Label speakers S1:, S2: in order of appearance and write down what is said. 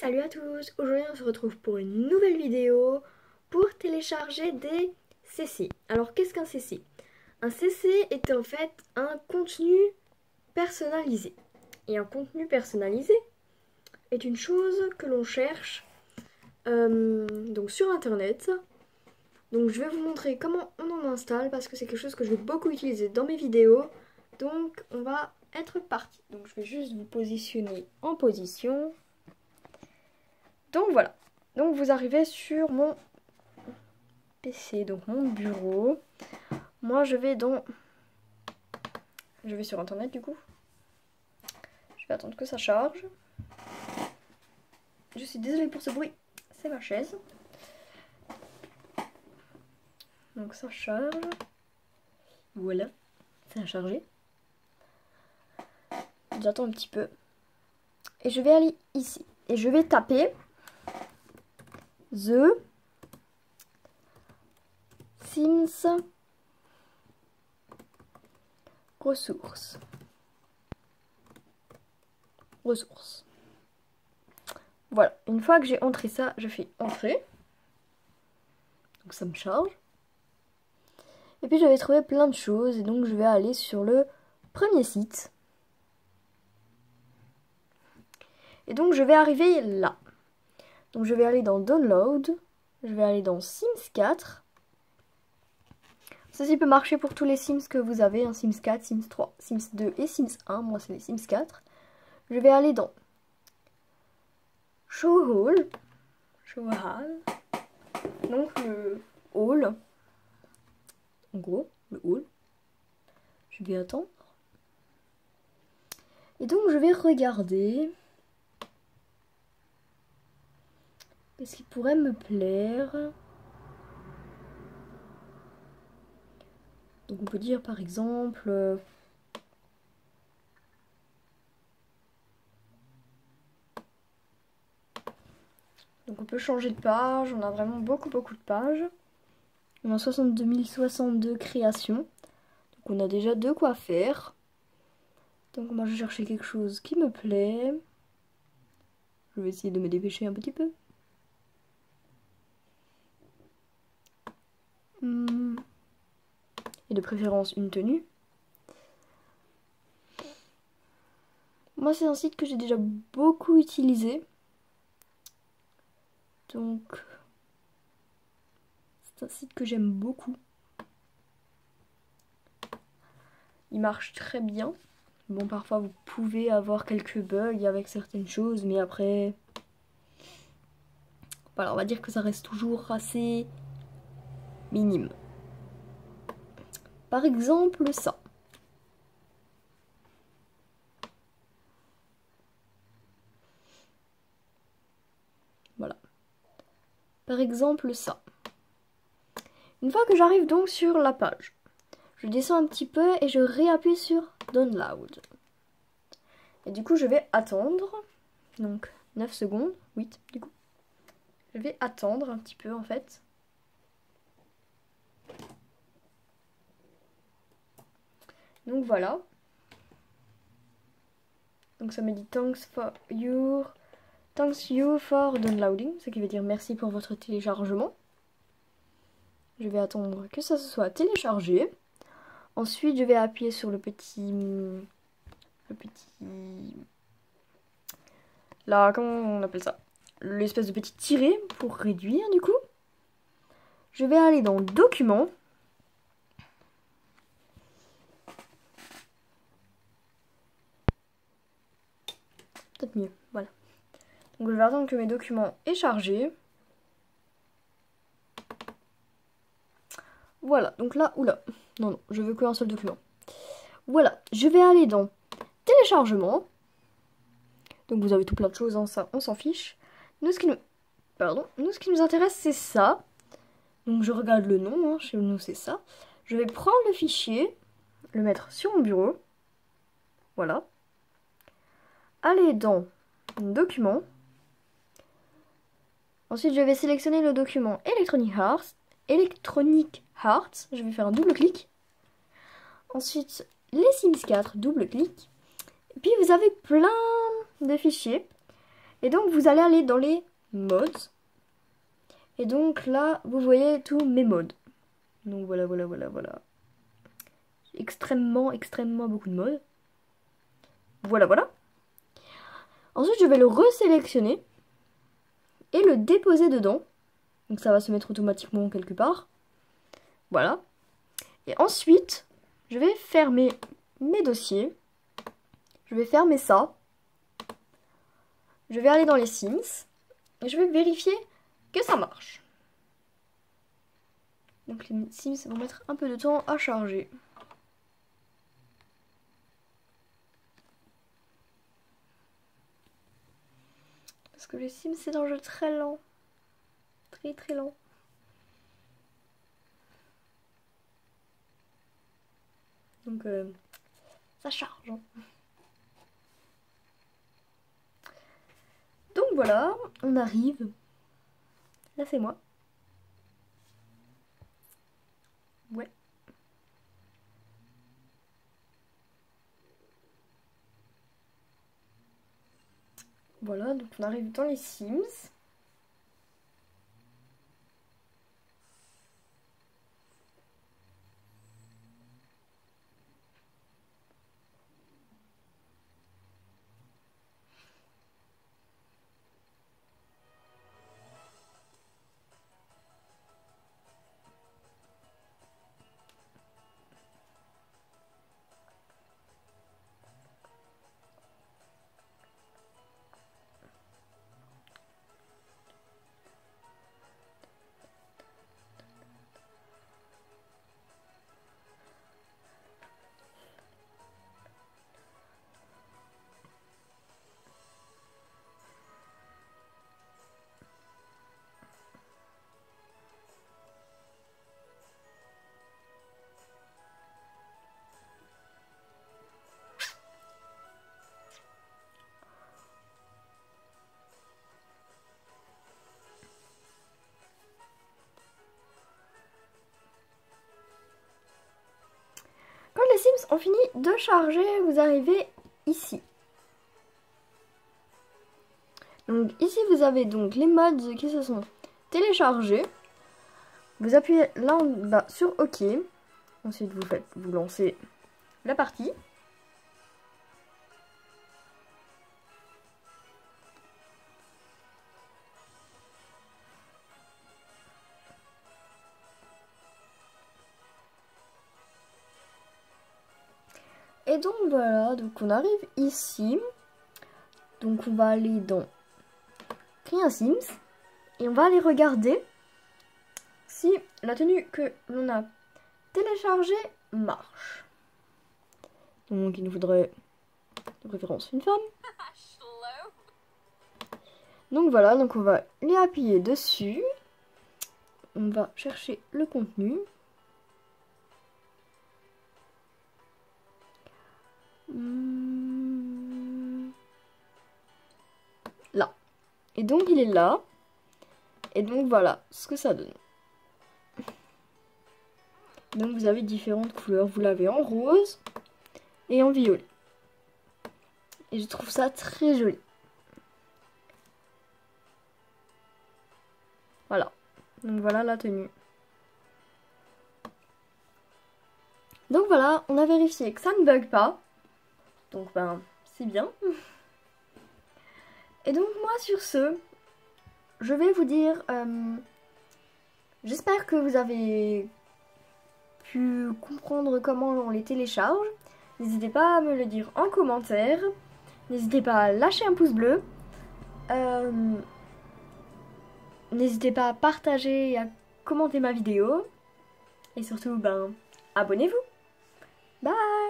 S1: Salut à tous, aujourd'hui on se retrouve pour une nouvelle vidéo pour télécharger des CC. Alors qu'est-ce qu'un CC? Un CC est en fait un contenu personnalisé. Et un contenu personnalisé est une chose que l'on cherche donc sur internet. Donc je vais vous montrer comment on en installe parce que c'est quelque chose que je vais beaucoup utiliser dans mes vidéos. Donc on va être parti. Donc je vais juste vous positionner en position. Donc voilà, donc vous arrivez sur mon PC, donc mon bureau. Moi je vais sur internet du coup. Je vais attendre que ça charge. Je suis désolée pour ce bruit, c'est ma chaise. Donc ça charge. Voilà, ça a chargé. J'attends un petit peu. Et je vais aller ici. Et je vais taper The Sims ressources. Voilà, une fois que j'ai entré ça, je fais entrer. Donc ça me charge. Et puis j'avais trouvé plein de choses et donc je vais aller sur le premier site. Et donc je vais arriver là. Donc je vais aller dans Download. Je vais aller dans Sims 4. Ceci peut marcher pour tous les Sims que vous avez, Sims 4, Sims 3, Sims 2 et Sims 1. Moi c'est les Sims 4. Je vais aller dans Show All. Donc le hall. En gros, le hall. Je vais attendre. Et donc je vais regarder. Qu'est-ce qui pourrait me plaire? Donc on peut dire par exemple... Donc on peut changer de page, on a vraiment beaucoup de pages. On a 62 062 créations. Donc on a déjà de quoi faire. Donc moi je vais chercher quelque chose qui me plaît. Je vais essayer de me dépêcher un petit peu. Et de préférence une tenue. Moi c'est un site que j'ai déjà beaucoup utilisé. Donc c'est un site que j'aime beaucoup. Il marche très bien. Bon, parfois vous pouvez avoir quelques bugs avec certaines choses, mais après... Voilà, on va dire que ça reste toujours assez minime. Par exemple, ça. Voilà. Par exemple, ça. Une fois que j'arrive donc sur la page, je descends un petit peu et je réappuie sur Download. Et du coup, je vais attendre. Donc, 9 secondes. 8 du coup. Je vais attendre un petit peu en fait. Donc voilà. Donc ça me dit thanks you for downloading, ce qui veut dire merci pour votre téléchargement. Je vais attendre que ça se soit téléchargé. Ensuite, je vais appuyer sur le petit là, comment on appelle ça? L'espèce de petit tiret pour réduire du coup. Je vais aller dans Documents. Peut-être mieux, voilà. Donc je vais attendre que mes documents aient chargé. Voilà, donc là, oula. Non, je veux qu'un seul document. Voilà, je vais aller dans Téléchargement. Donc vous avez tout plein de choses, hein, ça, on s'en fiche. Nous, ce qui nous intéresse, c'est ça. Donc je regarde le nom, hein, chez nous c'est ça. Je vais prendre le fichier, le mettre sur mon bureau. Voilà. Aller dans Documents. Ensuite, je vais sélectionner le document Electronic Hearts. Je vais faire un double clic. Ensuite, les Sims 4, double clic. Et puis vous avez plein de fichiers. Et donc vous allez aller dans les modes. Et donc là, vous voyez tous mes modes. Donc voilà. Extrêmement beaucoup de modes. Voilà. Ensuite, je vais le resélectionner et le déposer dedans. Donc ça va se mettre automatiquement quelque part. Voilà. Et ensuite, je vais fermer mes dossiers. Je vais fermer ça. Je vais aller dans les Sims. Et je vais vérifier que ça marche. Donc les Sims vont mettre un peu de temps à charger. Parce que les Sims, c'est un jeu très lent. Très lent. Donc ça charge. Hein. Donc voilà, on arrive. Là c'est moi. Ouais. Voilà, donc on arrive dans les Sims. Quand les Sims ont fini de charger, vous arrivez ici. Donc ici vous avez donc les mods qui se sont téléchargés. Vous appuyez là en bas sur OK. Ensuite vous lancez la partie. Et donc voilà, donc on arrive ici. Donc on va aller dans Créer un Sims. Et on va aller regarder si la tenue que l'on a téléchargée marche. Donc il nous faudrait de préférence une femme. Donc voilà, donc on va les appuyer dessus. On va chercher le contenu. Là. Et donc il est là. Et donc voilà ce que ça donne. Donc vous avez différentes couleurs. Vous l'avez en rose et en violet. Et je trouve ça très joli. Voilà. Donc voilà la tenue. Donc voilà, on a vérifié que ça ne bug pas. Donc ben, c'est bien. Et donc moi sur ce, je vais vous dire, j'espère que vous avez pu comprendre comment on les télécharge. N'hésitez pas à me le dire en commentaire. N'hésitez pas à lâcher un pouce bleu. N'hésitez pas à partager et à commenter ma vidéo. Et surtout, ben, abonnez-vous. Bye!